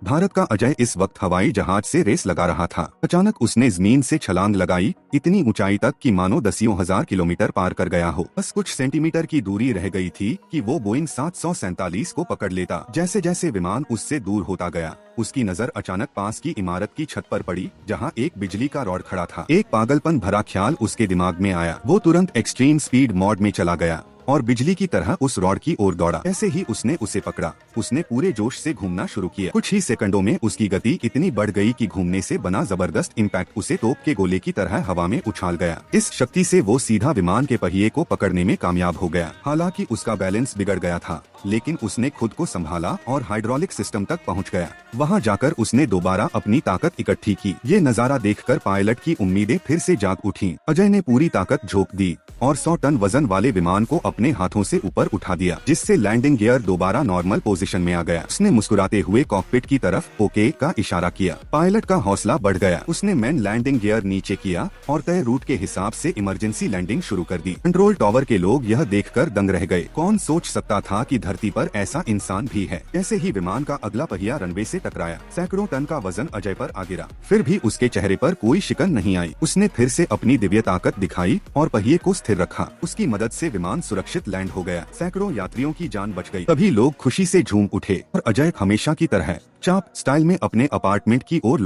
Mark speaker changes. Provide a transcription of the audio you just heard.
Speaker 1: भारत का अजय इस वक्त हवाई जहाज से रेस लगा रहा था। अचानक उसने जमीन से छलांग लगाई, इतनी ऊंचाई तक कि मानो दसियों हजार किलोमीटर पार कर गया हो। बस कुछ सेंटीमीटर की दूरी रह गई थी कि वो बोइंग 747 को पकड़ लेता। जैसे जैसे विमान उससे दूर होता गया, उसकी नजर अचानक पास की इमारत की छत पर पड़ी, जहां एक बिजली का रॉड खड़ा था। एक पागलपन भरा ख्याल उसके दिमाग में आया। वो तुरंत एक्सट्रीम स्पीड मोड में चला गया और बिजली की तरह उस रॉड की ओर दौड़ा। ऐसे ही उसने उसे पकड़ा, उसने पूरे जोश से घूमना शुरू किया। कुछ ही सेकंडों में उसकी गति इतनी बढ़ गई कि घूमने से बना जबरदस्त इम्पैक्ट उसे तोप के गोले की तरह हवा में उछाल गया। इस शक्ति से वो सीधा विमान के पहिए को पकड़ने में कामयाब हो गया। हालांकि उसका बैलेंस बिगड़ गया था, लेकिन उसने खुद को संभाला और हाइड्रोलिक सिस्टम तक पहुंच गया। वहां जाकर उसने दोबारा अपनी ताकत इकट्ठी की। ये नजारा देखकर पायलट की उम्मीदें फिर से जाग उठी। अजय ने पूरी ताकत झोंक दी और 100 टन वजन वाले विमान को अपने हाथों से ऊपर उठा दिया, जिससे लैंडिंग गियर दोबारा नॉर्मल पोजीशन में आ गया। उसने मुस्कुराते हुए कॉकपिट की तरफ ओके का इशारा किया। पायलट का हौसला बढ़ गया। उसने मेन लैंडिंग गियर नीचे किया और तय रूट के हिसाब से इमरजेंसी लैंडिंग शुरू कर दी। कंट्रोल टावर के लोग यह देखकर दंग रह गए। कौन सोच सकता था कि धरती पर ऐसा इंसान भी है। जैसे ही विमान का अगला पहिया रनवे से टकराया, सैकड़ों टन का वजन अजय पर आ गिरा। फिर भी उसके चेहरे पर कोई शिकन नहीं आई। उसने फिर से अपनी दिव्य ताकत दिखाई और पहिए को स्थिर रखा। उसकी मदद से विमान सुरक्षित लैंड हो गया। सैकड़ों यात्रियों की जान बच गई। तभी लोग खुशी से झूम उठे और अजय हमेशा की तरह चाप स्टाइल में अपने अपार्टमेंट की ओर